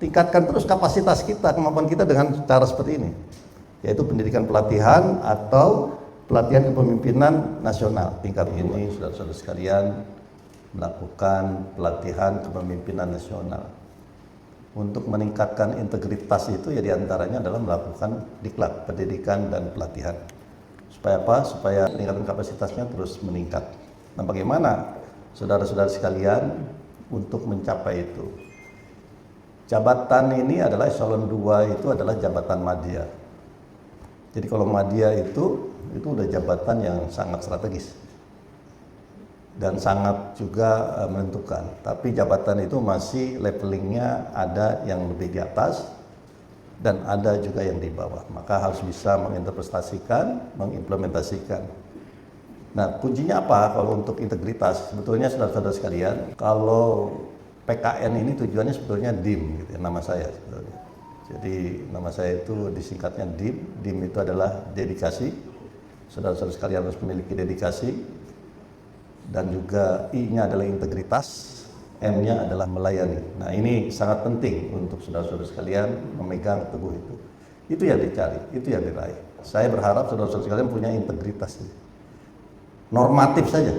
Tingkatkan terus kapasitas kita, kemampuan kita dengan cara seperti ini, yaitu pendidikan pelatihan atau pelatihan kepemimpinan nasional. Tingkat ini, saudara-saudara sekalian, melakukan pelatihan kepemimpinan nasional. Untuk meningkatkan integritas itu ya diantaranya adalah melakukan diklat, pendidikan dan pelatihan. Supaya apa? Supaya peningkatan kapasitasnya terus meningkat. Nah, bagaimana saudara-saudara sekalian untuk mencapai itu? Jabatan ini adalah eselon 2 itu adalah jabatan madya. Jadi kalau madya itu udah jabatan yang sangat strategis dan sangat juga menentukan. Tapi jabatan itu masih levelingnya ada yang lebih di atas dan ada juga yang di bawah. Maka harus bisa menginterpretasikan, mengimplementasikan. Nah, kuncinya apa kalau untuk integritas? Sebetulnya saudara-saudara sekalian, kalau PKN ini tujuannya sebetulnya DIM, gitu ya, nama saya sebetulnya. Jadi nama saya itu disingkatnya DIM. DIM itu adalah dedikasi. Saudara-saudara sekalian harus memiliki dedikasi. Dan juga I-nya adalah integritas, M-nya adalah melayani. Nah, ini sangat penting untuk saudara-saudara sekalian memegang teguh itu. Itu yang dicari, itu yang diraih. Saya berharap saudara-saudara sekalian punya integritas. Normatif saja.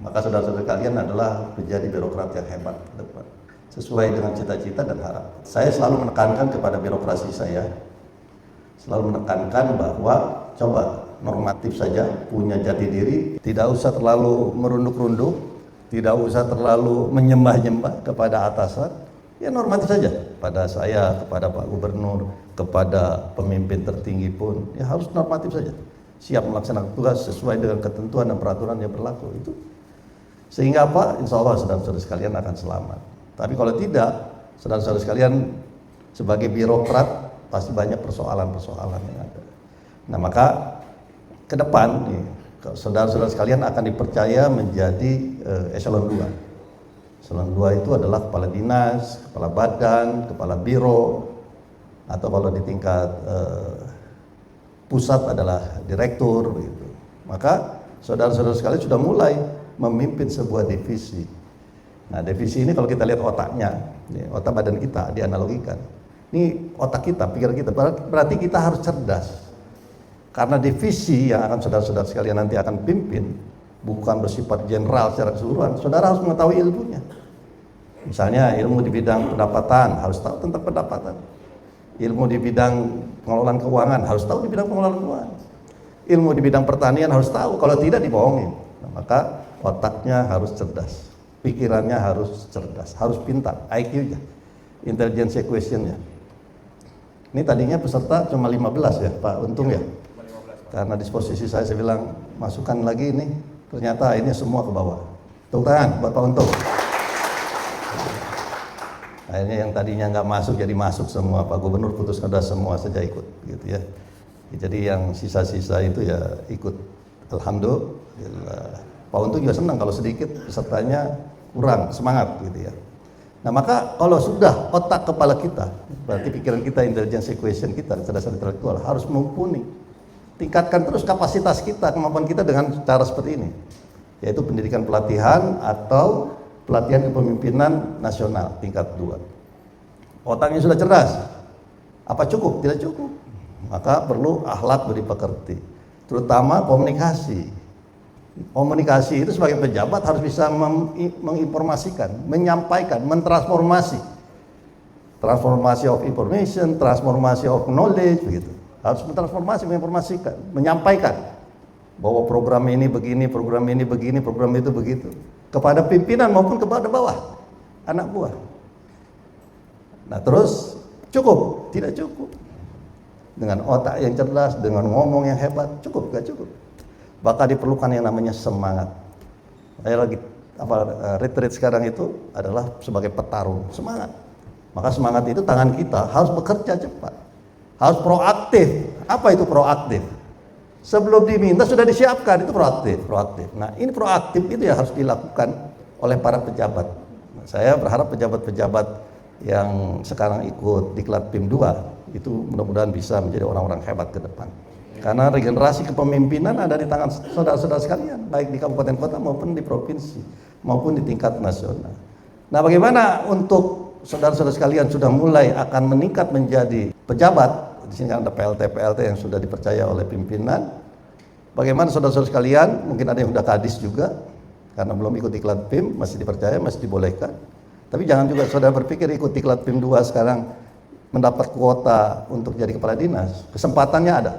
Maka saudara-saudara kalian adalah menjadi birokrat yang hebat ke depan, sesuai dengan cita-cita dan harapan. Saya selalu menekankan kepada birokrasi saya, selalu menekankan bahwa coba normatif saja, punya jati diri, tidak usah terlalu merunduk-runduk, tidak usah terlalu menyembah-nyembah kepada atasan, ya normatif saja. Pada saya, kepada Pak Gubernur, kepada pemimpin tertinggi pun, ya harus normatif saja. Siap melaksanakan tugas sesuai dengan ketentuan dan peraturan yang berlaku itu. Sehingga apa? Insya Allah saudara-saudara sekalian akan selamat. Tapi kalau tidak, saudara-saudara sekalian sebagai birokrat pasti banyak persoalan-persoalan yang ada. Nah, maka ke depan nih, saudara-saudara sekalian akan dipercaya menjadi eselon 2. Eselon 2 itu adalah kepala dinas, kepala badan, kepala biro, atau kalau di tingkat pusat adalah direktur begitu. Maka saudara-saudara sekalian sudah mulai memimpin sebuah divisi. Nah, divisi ini kalau kita lihat otaknya, otak badan kita dianalogikan. Ini otak kita, pikiran kita, berarti kita harus cerdas. Karena divisi yang akan saudara-saudara sekalian nanti akan pimpin bukan bersifat general secara keseluruhan. Saudara harus mengetahui ilmunya. Misalnya ilmu di bidang pendapatan, harus tahu tentang pendapatan. Ilmu di bidang pengelolaan keuangan, harus tahu di bidang pengelolaan keuangan. Ilmu di bidang pertanian harus tahu, kalau tidak dibohongin. Nah, maka otaknya harus cerdas, pikirannya harus cerdas, harus pintar, IQ-nya, intelligence quotient-nya. Ini tadinya peserta cuma 15 ya Pak Untung ya? Karena disposisi saya bilang masukkan lagi ini, ternyata ini semua ke bawah. Tepuk tangan buat Pak Untung. Akhirnya yang tadinya nggak masuk jadi masuk semua. Pak Gubernur putuskan udah semua saja ikut, gitu ya. Jadi yang sisa-sisa itu ya ikut. Alhamdulillah. Pak Untung juga senang kalau sedikit pesertanya kurang semangat, gitu ya. Nah, maka kalau sudah otak kepala kita, berarti pikiran kita, intelligence quotient kita, kecerdasan intelektual harus mumpuni. Tingkatkan terus kapasitas kita, kemampuan kita dengan cara seperti ini, yaitu pendidikan pelatihan atau pelatihan kepemimpinan nasional tingkat 2. Otaknya sudah cerdas, apa cukup? Tidak cukup. Maka perlu akhlak budi pekerti, terutama komunikasi. Komunikasi itu sebagai pejabat harus bisa menginformasikan, menyampaikan, mentransformasi. Transformasi of information, transformasi of knowledge, begitu. Harus mentransformasi, menginformasikan, menyampaikan bahwa program ini begini, program ini begini, program itu begitu. Kepada pimpinan maupun kepada bawah, anak buah. Nah, terus cukup? Tidak cukup. Dengan otak yang cerdas, dengan ngomong yang hebat, cukup? Gak cukup. Bahkan diperlukan yang namanya semangat. Saya lagi retreat sekarang itu adalah sebagai petarung, semangat. Maka semangat itu tangan kita harus bekerja cepat, harus proaktif. Apa itu proaktif? Sebelum diminta sudah disiapkan, itu proaktif. Nah, ini proaktif itu ya harus dilakukan oleh para pejabat. Saya berharap pejabat-pejabat yang sekarang ikut diklat PIM 2 itu mudah-mudahan bisa menjadi orang-orang hebat ke depan. Karena regenerasi kepemimpinan ada di tangan saudara-saudara sekalian, baik di kabupaten kota maupun di provinsi, maupun di tingkat nasional. Nah, bagaimana untuk saudara-saudara sekalian sudah mulai akan meningkat menjadi pejabat, di sini ada PLT yang sudah dipercaya oleh pimpinan. Bagaimana saudara-saudara sekalian, mungkin ada yang sudah kadis juga, karena belum ikut iklan PIM, masih dipercaya, masih dibolehkan. Tapi jangan juga saudara berpikir ikut iklan PIM 2 sekarang mendapat kuota untuk jadi kepala dinas. Kesempatannya ada,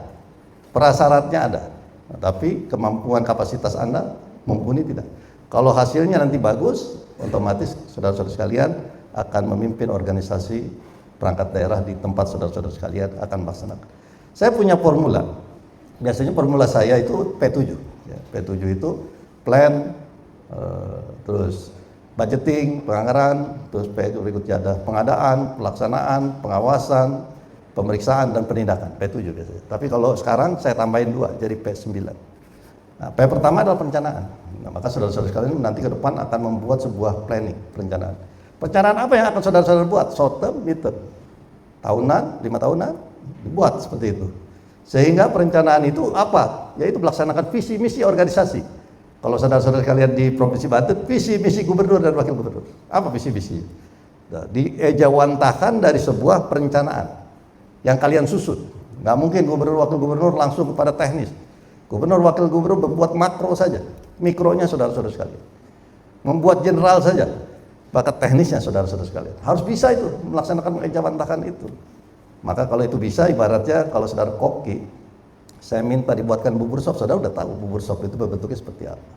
prasyaratnya ada, tapi kemampuan kapasitas Anda mumpuni tidak. Kalau hasilnya nanti bagus, otomatis saudara-saudara sekalian akan memimpin organisasi perangkat daerah di tempat saudara-saudara sekalian akan melaksanakan. Saya punya formula. Biasanya formula saya itu P7. Ya, P7 itu plan, terus budgeting, penganggaran, terus berikutnya ada pengadaan, pelaksanaan, pengawasan, pemeriksaan, dan penindakan. P7 biasanya. Tapi kalau sekarang saya tambahin 2, jadi P9. Nah, P pertama adalah perencanaan. Nah, maka saudara-saudara sekalian nanti ke depan akan membuat sebuah planning, perencanaan. Perencanaan apa yang akan saudara-saudara buat? Short term, mid term. Tahunan, 5 tahunan, dibuat seperti itu. Sehingga perencanaan itu apa? Yaitu melaksanakan visi misi organisasi. Kalau saudara-saudara sekalian di Provinsi Banten, visi misi gubernur dan wakil gubernur. Apa visi misi? Nah, diejawantahkan dari sebuah perencanaan yang kalian susun. Nggak mungkin gubernur wakil gubernur langsung kepada teknis. Gubernur wakil gubernur membuat makro saja, mikronya saudara-saudara sekalian. Membuat general saja, bakat teknisnya saudara-saudara sekalian. Harus bisa itu melaksanakan mengejawantahkan itu. Maka kalau itu bisa, ibaratnya kalau saudara koki, saya minta dibuatkan bubur sop, saudara udah tahu bubur sop itu bentuknya seperti apa.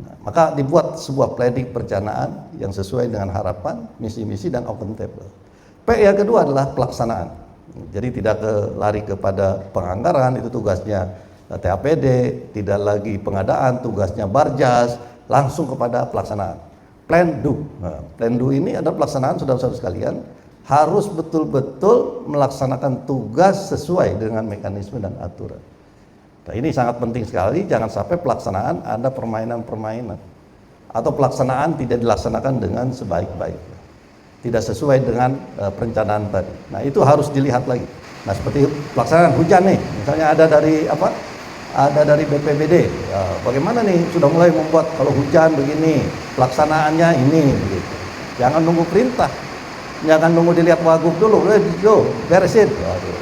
Nah, maka dibuat sebuah planning perencanaan yang sesuai dengan harapan, misi-misi, dan accountable. P yang kedua adalah pelaksanaan. Jadi tidak lari kepada penganggaran, itu tugasnya TAPD, tidak lagi pengadaan, tugasnya Barjas, langsung kepada pelaksanaan. Plan do. Nah, plan do ini adalah pelaksanaan saudara-saudara sekalian harus betul-betul melaksanakan tugas sesuai dengan mekanisme dan aturan. Nah, ini sangat penting sekali, jangan sampai pelaksanaan ada permainan-permainan atau pelaksanaan tidak dilaksanakan dengan sebaik-baiknya, tidak sesuai dengan perencanaan tadi. Nah, itu harus dilihat lagi. Nah, seperti pelaksanaan hujan nih, misalnya ada dari apa? Ada dari BPBD. Ya, bagaimana nih sudah mulai membuat kalau hujan begini, pelaksanaannya ini begitu. Jangan nunggu perintah. Jangan nunggu dilihat wagub dulu, beresin. Waduh,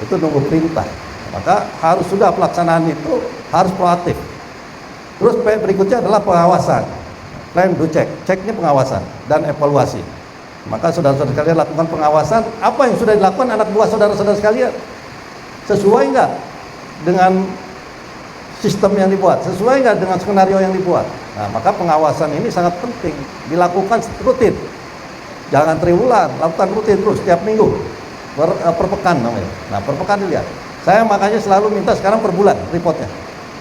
itu nunggu perintah. Maka harus sudah pelaksanaan itu harus proaktif. Terus berikutnya adalah pengawasan. Plan do check, ceknya pengawasan dan evaluasi. Maka saudara-saudara sekalian lakukan pengawasan, apa yang sudah dilakukan anak buah saudara-saudara sekalian. Sesuai enggak dengan sistem yang dibuat? Sesuai enggak dengan skenario yang dibuat? Nah, maka pengawasan ini sangat penting, dilakukan rutin. Jangan triwulan, lakukan rutin terus setiap minggu, per pekan namanya. Nah, per pekan dilihat. Saya makanya selalu minta sekarang per bulan reportnya.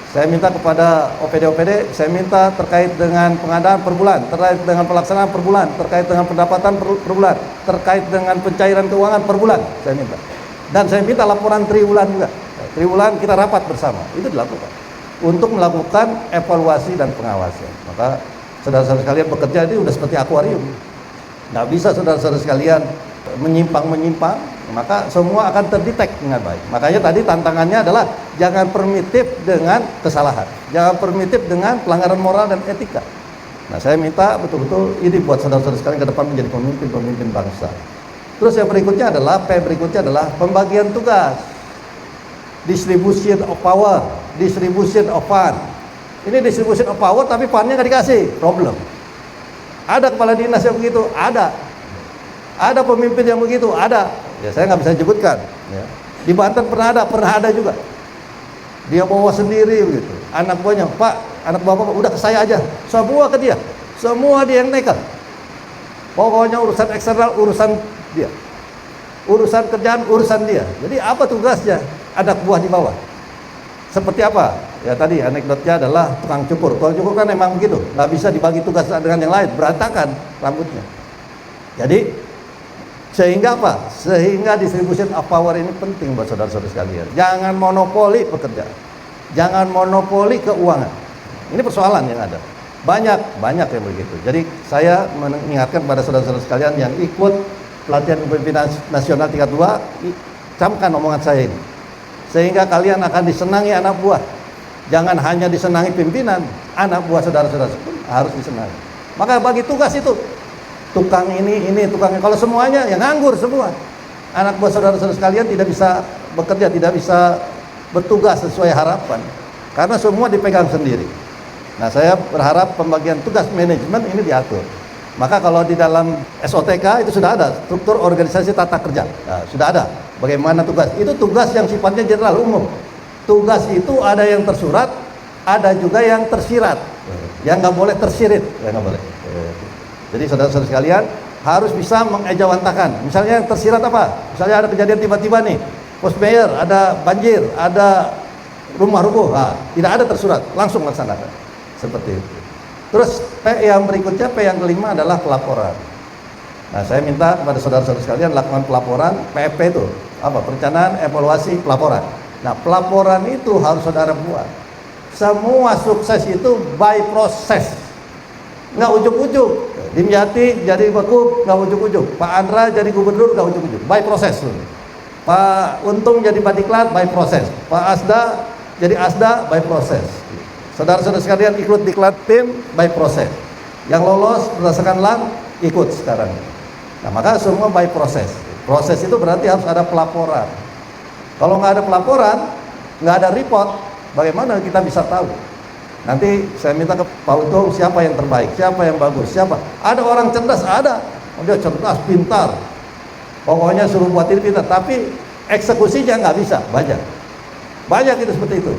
Saya minta kepada OPD, saya minta terkait dengan pengadaan per bulan, terkait dengan pelaksanaan per bulan, terkait dengan pendapatan per bulan, terkait dengan pencairan keuangan per bulan, saya minta. Dan saya minta laporan triwulan juga. Triwulan kita rapat bersama, itu dilakukan untuk melakukan evaluasi dan pengawasan. Maka saudara-saudara sekalian bekerja ini udah seperti akuarium. Nggak bisa saudara-saudara sekalian menyimpang, maka semua akan terdetek dengan baik. Makanya tadi tantangannya adalah jangan primitif dengan kesalahan, jangan primitif dengan pelanggaran moral dan etika. Nah, saya minta betul-betul ini buat saudara-saudara sekalian ke depan menjadi pemimpin bangsa. Terus yang berikutnya adalah pembagian tugas, distribution of power, distribution of fund. Ini distribution of power tapi fundnya nggak dikasih, problem. Ada kepala dinas yang begitu, ada pemimpin yang begitu, ada. Ya, saya nggak bisa sebutkan. Ya. Di Banten pernah ada juga. Dia bawa sendiri begitu. Anak buahnya, Pak, anak bapak udah ke saya aja, semua ke dia, semua dia yang nekat. Pokoknya urusan eksternal urusan dia, urusan kerjaan urusan dia. Jadi apa tugasnya? Anak buah di bawah. Seperti apa? Ya tadi anekdotnya adalah tukang cukur. Tukang cukur kan memang begitu, nggak bisa dibagi tugas dengan yang lain, berantakan rambutnya. Jadi sehingga apa? Sehingga distribution of power ini penting buat saudara-saudara sekalian. Jangan monopoli pekerjaan, jangan monopoli keuangan. Ini persoalan yang ada. Banyak yang begitu. Jadi saya mengingatkan pada saudara-saudara sekalian yang ikut pelatihan kepemimpinan nasional tingkat 2, camkan omongan saya ini. Sehingga kalian akan disenangi anak buah. Jangan hanya disenangi pimpinan, anak buah saudara-saudara pun harus disenangi. Maka bagi tugas itu tukang ini, tukang ini. Kalau semuanya ya nganggur semua. Anak buah saudara-saudara sekalian tidak bisa bekerja, tidak bisa bertugas sesuai harapan. Karena semua dipegang sendiri. Nah, saya berharap pembagian tugas manajemen ini diatur. Maka kalau di dalam SOTK itu sudah ada struktur organisasi tata kerja. Nah, sudah ada bagaimana tugas. Itu tugas yang sifatnya general umum. Tugas itu ada yang tersurat, ada juga yang tersirat. Yang nggak boleh tersirit, ya nggak boleh. Jadi saudara-saudara sekalian harus bisa mengejawantakan. Misalnya yang tersirat apa? Misalnya ada kejadian tiba-tiba nih, post mayor, ada banjir, ada rumah rubuh. Nah, tidak ada tersurat, langsung laksanakan. Seperti itu. Terus P yang berikutnya, P yang kelima adalah pelaporan. Nah, saya minta kepada saudara-saudara sekalian lakukan pelaporan. PEP itu apa? Perencanaan, evaluasi, pelaporan. Nah, pelaporan itu harus saudara buat. Semua sukses itu by proses, nggak ujuk-ujuk. Dimyati jadi Wagub nggak ujuk-ujuk. Pak Andra jadi gubernur nggak ujuk-ujuk. By proses. Pak Untung jadi Badiklat by proses. Pak Asda jadi Asda by proses. Saudara-saudara sekalian ikut diklat tim by proses. Yang lolos berdasarkan LAN ikut sekarang. Nah, maka semua by proses. Proses itu berarti harus ada pelaporan. Kalau nggak ada pelaporan, nggak ada report, bagaimana kita bisa tahu? Nanti saya minta ke Pak Untung siapa yang terbaik, siapa yang bagus, siapa. Ada orang cerdas, ada. Dia cerdas, pintar. Pokoknya suruh buat ini pintar, tapi eksekusinya nggak bisa, banyak. Banyak itu seperti itu.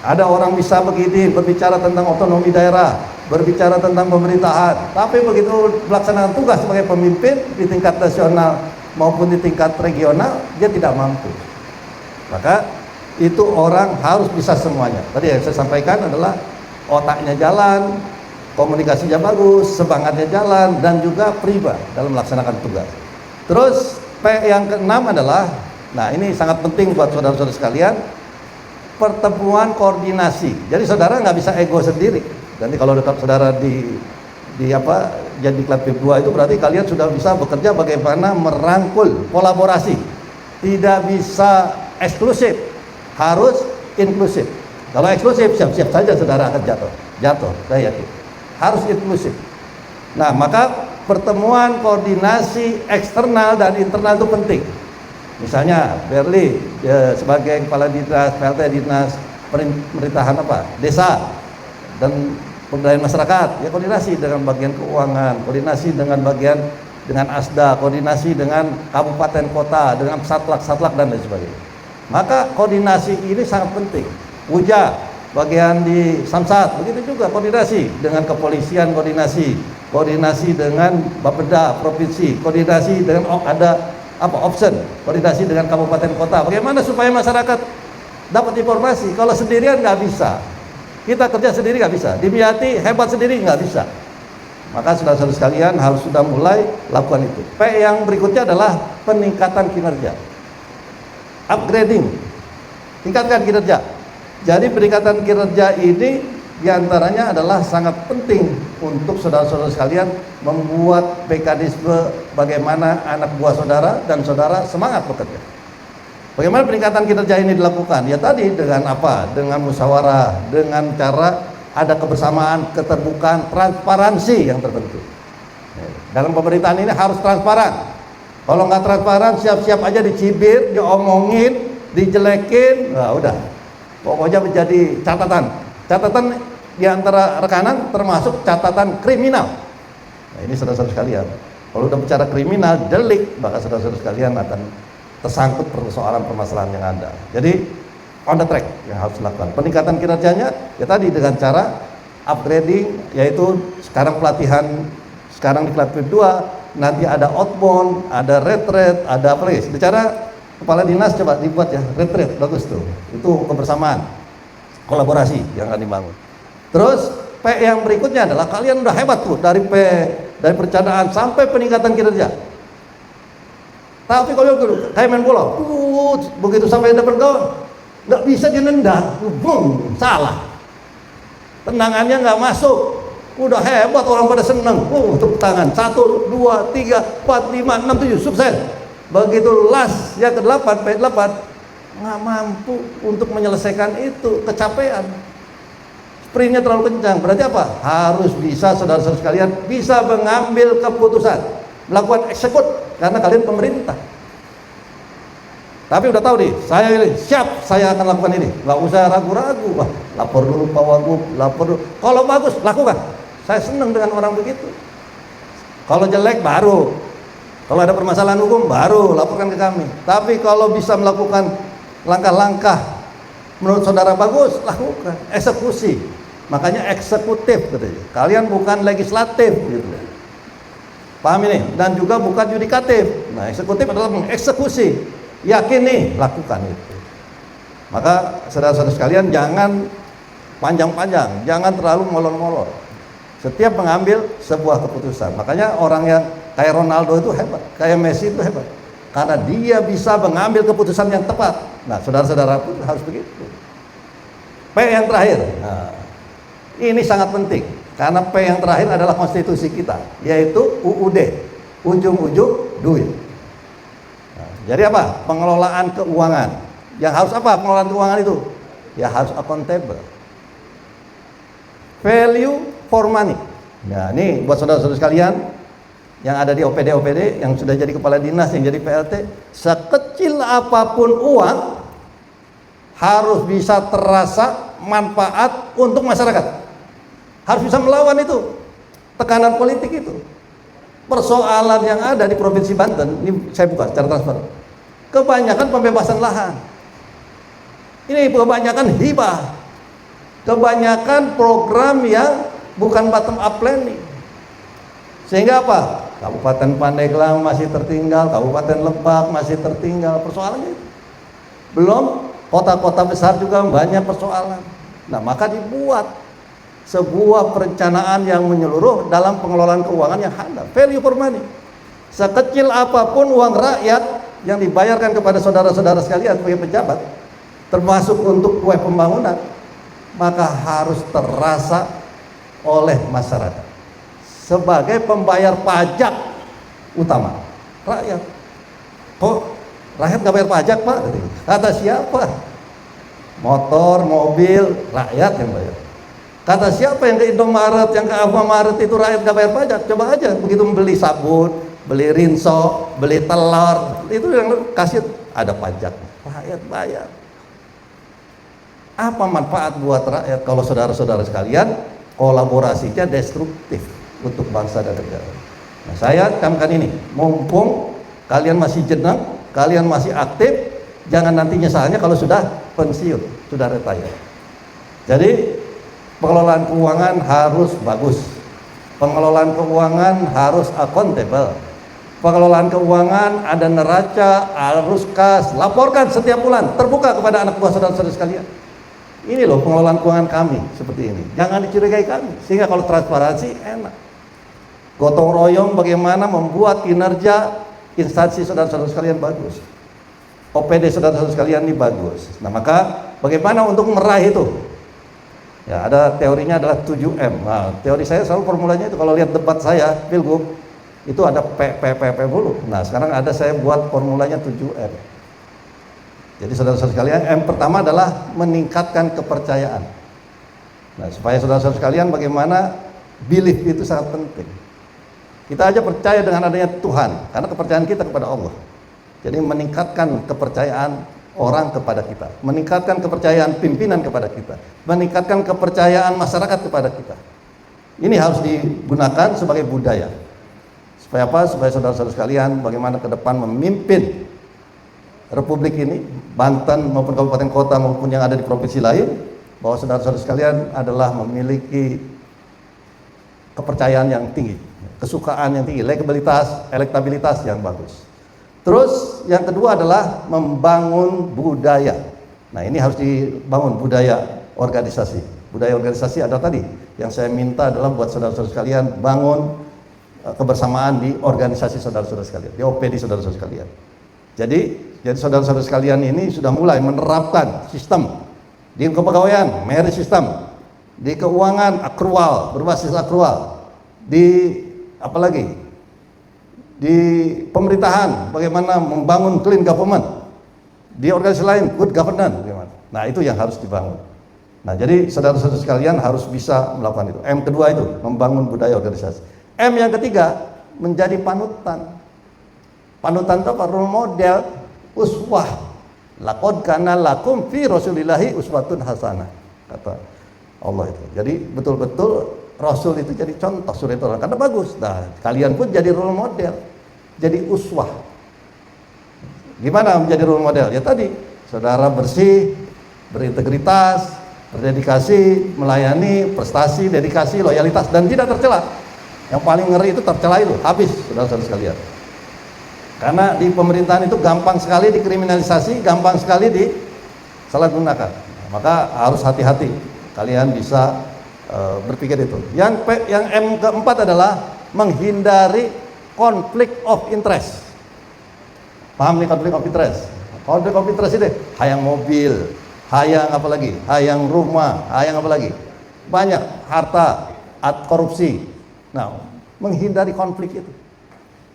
Ada orang bisa begini, berbicara tentang otonomi daerah, berbicara tentang pemerintahan, tapi begitu pelaksanaan tugas sebagai pemimpin di tingkat nasional maupun di tingkat regional, dia tidak mampu. Maka itu orang harus bisa semuanya. Tadi yang saya sampaikan adalah otaknya jalan, komunikasinya bagus, semangatnya jalan, dan juga prima dalam melaksanakan tugas. Terus P yang keenam adalah, nah ini sangat penting buat saudara-saudara sekalian, pertemuan koordinasi. Jadi saudara nggak bisa ego sendiri. Nanti kalau tetap saudara jadi diklat PIP 2 itu berarti kalian sudah bisa bekerja bagaimana merangkul, kolaborasi. Tidak bisa eksklusif, harus inklusif. Kalau eksklusif, siap-siap saja saudara akan jatuh, saya yakin. Harus inklusif. Nah, maka pertemuan koordinasi eksternal dan internal itu penting. Misalnya Berli sebagai kepala dinas PLT dinas pemerintahan desa dan pemberdayaan masyarakat, ya koordinasi dengan bagian keuangan, koordinasi dengan bagian dengan ASDA, koordinasi dengan kabupaten kota, dengan satlak dan lain sebagainya. Maka koordinasi ini sangat penting. Uja bagian di Samsat begitu juga koordinasi dengan kepolisian, koordinasi dengan Bapeda provinsi, koordinasi dengan option, koordinasi dengan kabupaten kota. Bagaimana supaya masyarakat dapat informasi? Kalau sendirian nggak bisa. Kita kerja sendiri nggak bisa. Dimyati hebat sendiri nggak bisa. Maka saudara-saudara sekalian harus sudah mulai lakukan itu. P yang berikutnya adalah peningkatan kinerja. Upgrading, tingkatkan kinerja. Jadi peningkatan kinerja ini diantaranya adalah sangat penting untuk saudara-saudara sekalian membuat mekanisme bagaimana anak buah saudara dan saudara semangat bekerja. Bagaimana peningkatan kinerja ini dilakukan? Ya tadi dengan apa? Dengan musyawarah, dengan cara ada kebersamaan, keterbukaan, transparansi yang tertentu. Dalam pemerintahan ini harus transparan. Kalau nggak transparan, siap-siap aja dicibir, diomongin, dijelekin, nah udah. Pokoknya menjadi catatan. Catatan di antara rekanan termasuk catatan kriminal. Nah, ini saudara-saudara sekalian. Kalau udah bicara kriminal, delik, maka saudara-saudara sekalian akan tersangkut persoalan permasalahan yang ada. Jadi on the track yang harus dilakukan. Peningkatan kinerjanya ya tadi dengan cara upgrading, yaitu sekarang pelatihan, sekarang diklat PIP 2, nanti ada outbound, ada retreat, ada apa lagi? Bicara kepala dinas coba dibuat ya, retreat bagus tuh. Itu kebersamaan, kolaborasi yang akan dibangun. Terus P yang berikutnya adalah kalian udah hebat tuh dari perencanaan sampai peningkatan kinerja. Tapi kalau kayak main bola, begitu sampai dapat gol, nggak bisa dinendang, boom, salah. Tendangannya nggak masuk, udah hebat orang pada seneng, tepuk tangan, 1, 2, 3, 4, 5, 6, 7, sukses. Begitu last yang ke-8, P8, nggak mampu untuk menyelesaikan itu, kecapean. Sprintnya terlalu kencang. Berarti apa? Harus bisa saudara-saudara sekalian bisa mengambil keputusan, melakukan eksekut, karena kalian pemerintah. Tapi udah tahu nih, saya ini siap, saya akan lakukan ini. Nggak usah ragu-ragu. Wah, lapor dulu Pak Wagub, lapor dulu. Kalau bagus, lakukan. Saya senang dengan orang begitu. Kalau jelek, baru. Kalau ada permasalahan hukum, baru laporkan ke kami. Tapi kalau bisa melakukan langkah-langkah menurut saudara bagus, lakukan. Eksekusi. Makanya eksekutif katanya. Kalian bukan legislatif gitu. Paham ini? Dan juga bukan yudikatif. Nah, eksekutif adalah mengeksekusi. Yakin nih, lakukan itu. Maka saudara-saudara sekalian, jangan panjang-panjang, jangan terlalu molor-molor. Setiap mengambil sebuah keputusan. Makanya orang yang kayak Ronaldo itu hebat, kayak Messi itu hebat, karena dia bisa mengambil keputusan yang tepat. Nah, saudara-saudara pun harus begitu. P yang terakhir, nah, ini sangat penting, karena P yang terakhir adalah konstitusi kita, yaitu UUD, ujung-ujung duit. Nah, jadi apa? Pengelolaan keuangan. Yang harus apa pengelolaan keuangan itu? Ya harus accountable. Value for money. Nah, ini buat saudara-saudara sekalian yang ada di OPD, yang sudah jadi kepala dinas, yang jadi PLT, sekecil apapun uang harus bisa terasa manfaat untuk masyarakat. Harus bisa melawan itu tekanan politik itu. Persoalan yang ada di Provinsi Banten, ini saya buka secara transparan. Kebanyakan pembebasan lahan. Ini kebanyakan hibah. Kebanyakan program yang bukan bottom up planning. Sehingga apa? Kabupaten Pandeglang masih tertinggal, Kabupaten Lebak masih tertinggal, persoalannya itu. Belum kota-kota besar juga banyak persoalan. Nah, maka dibuat sebuah perencanaan yang menyeluruh dalam pengelolaan keuangan yang handal. Value for money. Sekecil apapun uang rakyat yang dibayarkan kepada saudara-saudara sekalian sebagai pejabat, termasuk untuk kue pembangunan, maka harus terasa oleh masyarakat sebagai pembayar pajak utama rakyat. Kok rakyat nggak bayar pajak, Pak? Kata siapa? Motor, mobil, rakyat yang bayar. Kata siapa yang ke Indomaret, yang ke Alfamaret itu rakyat nggak bayar pajak? Coba aja begitu membeli sabun, beli rinso, beli telur, itu yang kasih ada pajak, rakyat bayar. Apa manfaat buat rakyat kalau saudara-saudara sekalian kolaborasinya destruktif untuk bangsa dan negara? Nah, saya camkan ini, mumpung kalian masih jenang, kalian masih aktif, jangan nanti nyesalnya kalau sudah pensiun, sudah retire. Jadi pengelolaan keuangan harus bagus, pengelolaan keuangan harus accountable, pengelolaan keuangan ada neraca, harus kas, laporkan setiap bulan, terbuka kepada anak buah saudara-saudara sekalian. Ini loh pengelolaan keuangan kami seperti ini. Jangan dicurigai kami, sehingga kalau transparansi enak. Gotong royong bagaimana membuat kinerja instansi saudara-saudara sekalian bagus. OPD saudara-saudara sekalian ini bagus. Nah, maka bagaimana untuk meraih itu? Ya, ada teorinya adalah 7M. Nah, teori saya selalu formulanya itu kalau lihat debat saya, Pilgub, itu ada P dulu. Nah, sekarang ada saya buat formulanya 7M. Jadi saudara-saudara sekalian, M pertama adalah meningkatkan kepercayaan. Nah, supaya saudara-saudara sekalian bagaimana belief itu sangat penting. Kita aja percaya dengan adanya Tuhan, karena kepercayaan kita kepada Allah. Jadi meningkatkan kepercayaan orang kepada kita, meningkatkan kepercayaan pimpinan kepada kita, meningkatkan kepercayaan masyarakat kepada kita. Ini harus digunakan sebagai budaya. Supaya apa? Supaya saudara-saudara sekalian bagaimana ke depan memimpin Republik ini, Banten maupun kabupaten kota maupun yang ada di provinsi lain, bahwa saudara-saudara sekalian adalah memiliki kepercayaan yang tinggi, kesukaan yang tinggi, elektabilitas yang bagus. Terus yang kedua adalah membangun budaya. Nah, ini harus dibangun budaya organisasi. Budaya organisasi ada tadi yang saya minta adalah buat saudara-saudara sekalian bangun kebersamaan di organisasi saudara-saudara sekalian, di OPD saudara-saudara sekalian. Jadi saudara-saudara sekalian ini sudah mulai menerapkan sistem di kepegawaian, merit system, di keuangan akrual, berbasis akrual, di apalagi di pemerintahan bagaimana membangun clean government, di organisasi lain good governance bagaimana. Nah, itu yang harus dibangun. Nah, jadi saudara-saudara sekalian harus bisa melakukan itu. M kedua itu membangun budaya organisasi. M yang ketiga menjadi panutan. Panutan itu apa? Role model, uswah. Laqad kana lakum fi Rasulillahi uswatun hasanah, kata Allah itu. Jadi betul-betul Rasul itu jadi contoh suri teladan karena bagus. Nah, kalian pun jadi role model, jadi uswah. Gimana menjadi role model? Ya tadi, saudara bersih, berintegritas, berdedikasi, melayani, prestasi, dedikasi, loyalitas, dan tidak tercela. Yang paling ngeri itu tercela itu, habis, saudara-saudara sekalian. Karena di pemerintahan itu gampang sekali dikriminalisasi, gampang sekali disalahgunakan. Maka harus hati-hati, kalian bisa berpikir itu. Yang M keempat adalah menghindari konflik of interest. Paham nih konflik of interest? Konflik of interest itu hayang mobil, hayang apa lagi? Hayang rumah, hayang apa lagi? Banyak harta, korupsi. Nah, menghindari konflik itu.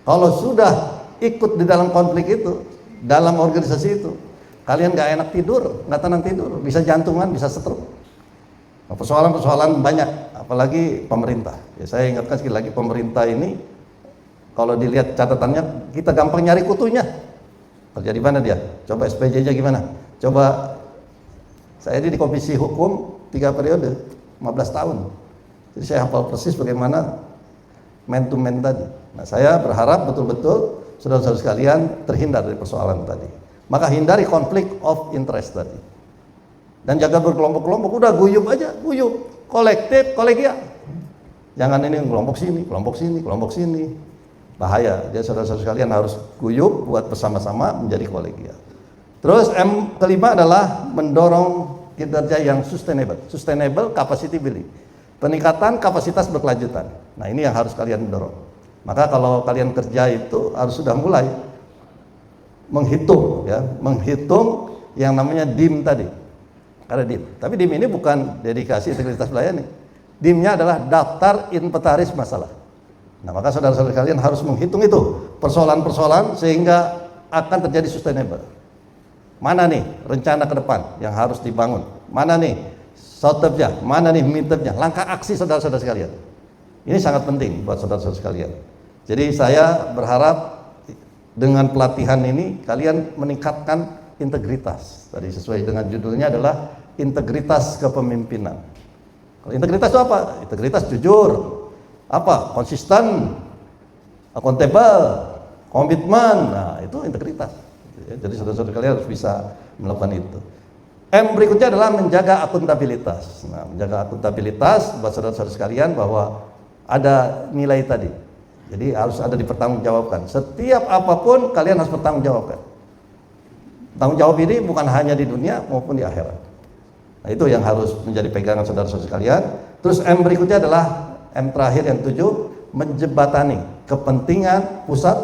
Kalau sudah ikut di dalam konflik itu, dalam organisasi itu, kalian gak enak tidur, gak tenang tidur, bisa jantungan, bisa stroke. Persoalan-persoalan banyak, apalagi pemerintah. Ya, saya ingatkan sekali lagi, pemerintah ini kalau dilihat catatannya, kita gampang nyari kutunya. Kerja di mana dia? Coba SPJ-nya gimana? Coba saya ini di Komisi Hukum 3 periode, 15 tahun. Jadi saya hafal persis bagaimana man to man tadi. Nah, saya berharap betul-betul saudara-saudara sekalian terhindar dari persoalan tadi. Maka hindari konflik of interest tadi. Dan jaga berkelompok-kelompok, udah guyup aja, guyup, kolektif, kolegial. Jangan ini kelompok sini, kelompok sini, kelompok sini. Bahaya. Jadi saudara-saudara sekalian harus guyup buat bersama-sama menjadi kolegial. Terus M kelima adalah mendorong kinerja yang sustainable. Sustainable capacity building. Peningkatan kapasitas berkelanjutan. Nah, ini yang harus kalian dorong. Maka kalau kalian kerja itu harus sudah mulai menghitung ya, menghitung yang namanya DIM tadi. Ada DIM. Tapi DIM ini bukan dedikasi integritas melayani. DIM-nya adalah daftar inventaris masalah. Nah, maka saudara-saudara kalian harus menghitung itu persoalan-persoalan sehingga akan terjadi sustainable. Mana nih rencana ke depan yang harus dibangun? Mana nih short term-nya? Mana nih mid term-nya? Langkah aksi saudara-saudara sekalian. Ini sangat penting buat saudara-saudara sekalian. Jadi saya berharap dengan pelatihan ini kalian meningkatkan integritas. Tadi sesuai dengan judulnya adalah integritas kepemimpinan. Kalau integritas itu apa? Integritas jujur, apa? Konsisten, akuntabel, komitmen. Nah, itu integritas. Jadi saudara-saudara kalian harus bisa melakukan itu. M berikutnya adalah menjaga akuntabilitas. Nah, menjaga akuntabilitas buat saudara-saudara sekalian bahwa ada nilai tadi. Jadi harus ada dipertanggungjawabkan. Setiap apapun kalian harus bertanggungjawabkan. Tanggung jawab ini bukan hanya di dunia maupun di akhirat. Nah, itu yang harus menjadi pegangan saudara-saudara sekalian. Terus M berikutnya adalah M terakhir yang 7, menjembatani kepentingan pusat.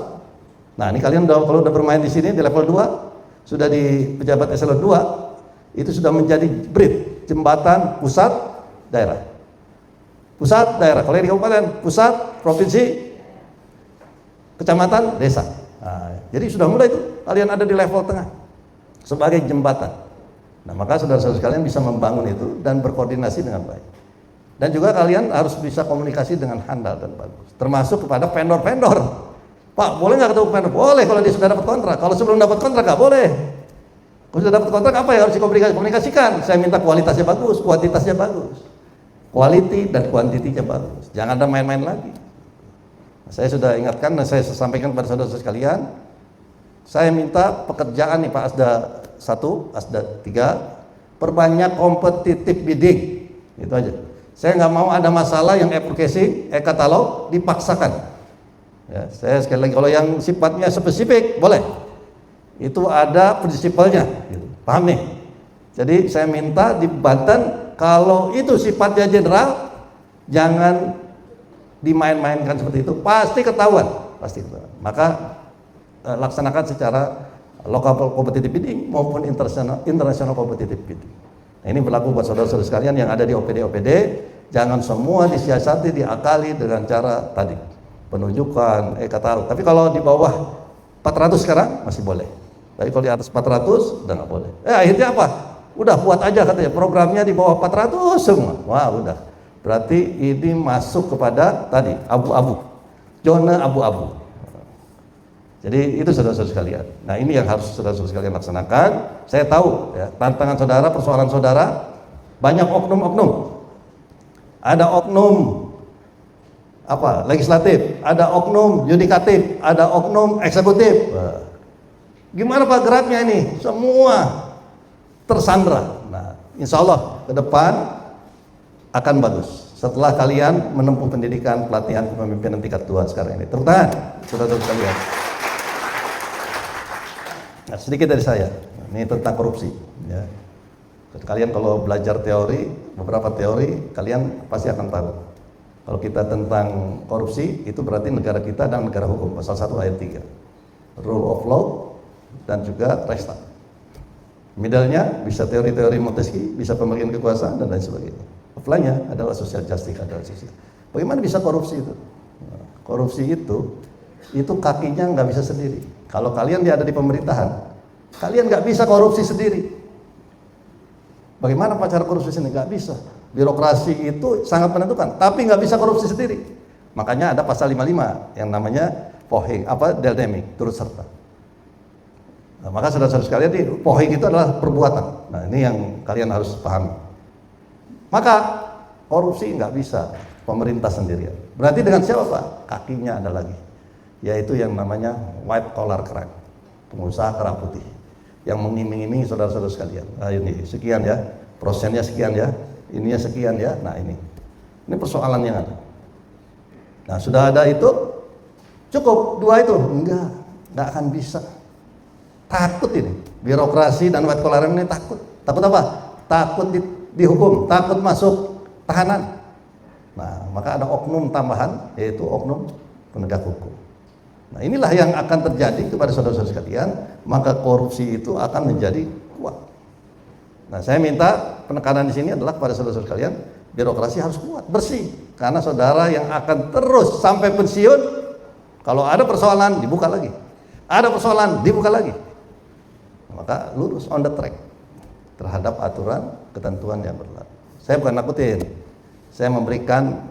Nah, ini kalian kalau udah bermain di sini di level 2, sudah di pejabat eselon 2, itu sudah menjadi bridge, jembatan pusat daerah. Pusat daerah, kalau di kabupaten, pusat provinsi, kecamatan, desa. Nah, jadi sudah mulai itu kalian ada di level tengah sebagai jembatan. Nah, maka saudara-saudara sekalian bisa membangun itu dan berkoordinasi dengan baik. Dan juga kalian harus bisa komunikasi dengan handal dan bagus. Termasuk kepada vendor-vendor. Pak, boleh nggak ketemu vendor? Boleh kalau dia sudah dapat kontrak. Kalau sebelum dapat kontrak nggak boleh. Kalau sudah dapat kontrak apa yang harus dikomunikasikan? Saya minta kualitasnya bagus, kuantitasnya bagus. Quality dan kuantitinya bagus. Jangan ada main-main lagi. Nah, saya sudah ingatkan dan saya sampaikan kepada saudara-saudara sekalian. Saya minta pekerjaan nih Pak Asda 1, Asda 3, perbanyak kompetitif bidding. Itu aja. Saya nggak mau ada masalah yang advocacy, e-katalog dipaksakan. Ya, saya sekali lagi kalau yang sifatnya spesifik boleh. Itu ada prinsipalnya, gitu. Paham nih? Jadi saya minta di Banten kalau itu sifatnya general, jangan dimain-mainkan seperti itu. Pasti ketahuan, pasti ketahuan. Maka laksanakan secara local competitive bidding maupun international competitive bidding. Nah, ini berlaku buat saudara-saudara sekalian yang ada di OPD. Jangan semua disiasati, diakali dengan cara tadi penunjukan, e-katalog. Tapi kalau di bawah 400 sekarang masih boleh. Tapi kalau di atas 400 udah nggak boleh. Akhirnya apa? Udah buat aja katanya, programnya di bawah 400 semua. Wah udah, berarti ini masuk kepada tadi abu-abu, zona abu-abu. Jadi itu saudara-saudara sekalian. Nah ini yang harus saudara-saudara sekalian laksanakan. Saya tahu ya, tantangan saudara, persoalan saudara, banyak oknum-oknum. Ada oknum legislatif, ada oknum yudikatif, ada oknum eksekutif. Gimana Pak geraknya ini? Semua tersandra. Nah, insya Allah ke depan akan bagus. Setelah kalian menempuh pendidikan pelatihan kepemimpinan tingkat 2 sekarang ini. Tepuk tangan, saudara-saudara sekalian. Nah, sedikit dari saya. Ini tentang korupsi. Ya. Kalian kalau belajar teori, beberapa teori, kalian pasti akan tahu. Kalau kita tentang korupsi, itu berarti negara kita dan negara hukum. Pasal 1 ayat 3. Rule of law dan juga res tag. Middle-nya bisa teori-teori Montesquieu, bisa pembagian kekuasaan dan lain sebagainya. Offline-nya adalah social justice, adalah sosial. Bagaimana bisa korupsi itu? Nah, korupsi itu kakinya nggak bisa sendiri. Kalau kalian ada di pemerintahan, kalian nggak bisa korupsi sendiri. Bagaimana cara korupsi sendiri? Nggak bisa. Birokrasi itu sangat menentukan, tapi nggak bisa korupsi sendiri. Makanya ada pasal 55 yang namanya pohing, deldemic, turut serta. Nah, maka saudara-saudara sekalian, pohing itu adalah perbuatan. Nah, ini yang kalian harus pahami. Maka korupsi nggak bisa pemerintah sendirian. Berarti dengan siapa Pak? Kakinya ada lagi, yaitu yang namanya white collar crime, pengusaha kerah putih, yang mengiming-imingi saudara-saudara sekalian. Nah, ini sekian ya, prosennya sekian ya, ininya sekian ya. Nah ini persoalan yang ada. Nah sudah ada itu, cukup 2 itu? Nggak akan bisa. Takut ini, birokrasi dan white collar ini takut. Takut apa? Takut dihukum, takut masuk tahanan. Nah maka ada oknum tambahan, yaitu oknum penegak hukum. Nah inilah yang akan terjadi kepada saudara-saudara sekalian, maka korupsi itu akan menjadi kuat. Nah saya minta penekanan di sini adalah kepada saudara-saudara sekalian, birokrasi harus kuat, bersih. Karena saudara yang akan terus sampai pensiun, kalau ada persoalan dibuka lagi, ada persoalan dibuka lagi. Maka lurus on the track terhadap aturan ketentuan yang berlaku. Saya bukan nakutin, saya memberikan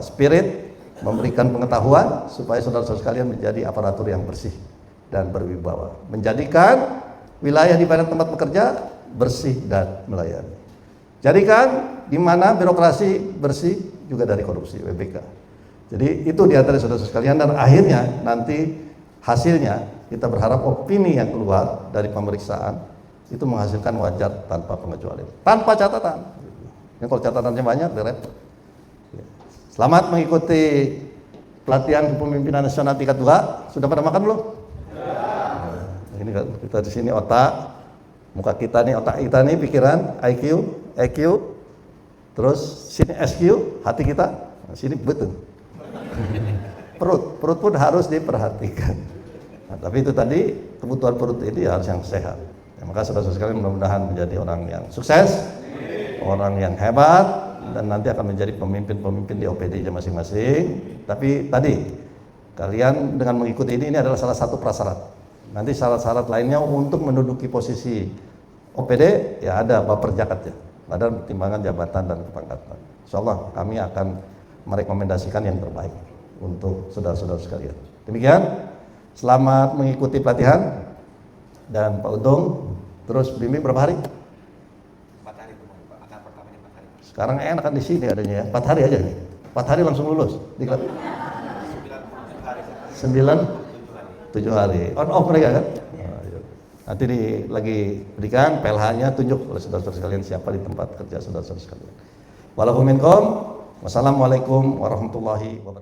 spirit, memberikan pengetahuan supaya saudara-saudara sekalian menjadi aparatur yang bersih dan berwibawa, menjadikan wilayah di mana tempat bekerja bersih dan melayani. Jadikan di mana birokrasi bersih juga dari korupsi, WBK. Jadi itu di antara saudara-saudara sekalian, dan akhirnya nanti hasilnya kita berharap opini yang keluar dari pemeriksaan itu menghasilkan wajar tanpa pengecualian, tanpa catatan. Ini kalau catatannya banyak, repot. Selamat mengikuti pelatihan kepemimpinan nasional tingkat 2. Sudah pada makan belum? Nah, ini kita di sini otak, muka kita nih, otak kita nih, pikiran, EQ, terus sini SQ, hati kita, nah, sini betul. Perut pun harus diperhatikan. Nah, tapi itu tadi kebutuhan perut ini harus yang sehat. Ya, maka saudara-saudara sekalian mudah-mudahan menjadi orang yang sukses, orang yang hebat, dan nanti akan menjadi pemimpin-pemimpin di OPD-nya masing-masing. Tapi tadi kalian dengan mengikuti ini adalah salah satu prasyarat. Nanti syarat-syarat lainnya untuk menduduki posisi OPD ya ada Baperjakatnya, ada timbangan jabatan dan kepangkatan. Insyaallah kami akan merekomendasikan yang terbaik untuk saudara-saudara sekalian. Demikian, selamat mengikuti pelatihan. Dan Pak Untung terus bimbing berapa hari? 4 hari akan pertamanya 4 hari. Sekarang enak kan di sini adanya ya, 4 hari aja nih. 4 hari langsung lulus. 9 7 hari. On off mereka kan? Nanti lagi berikan PLH-nya, tunjuk oleh saudara-saudara sekalian siapa di tempat kerja saudara-saudara sekalian. Walaupun minkum, wassalamualaikum warahmatullahi wabarakatuh.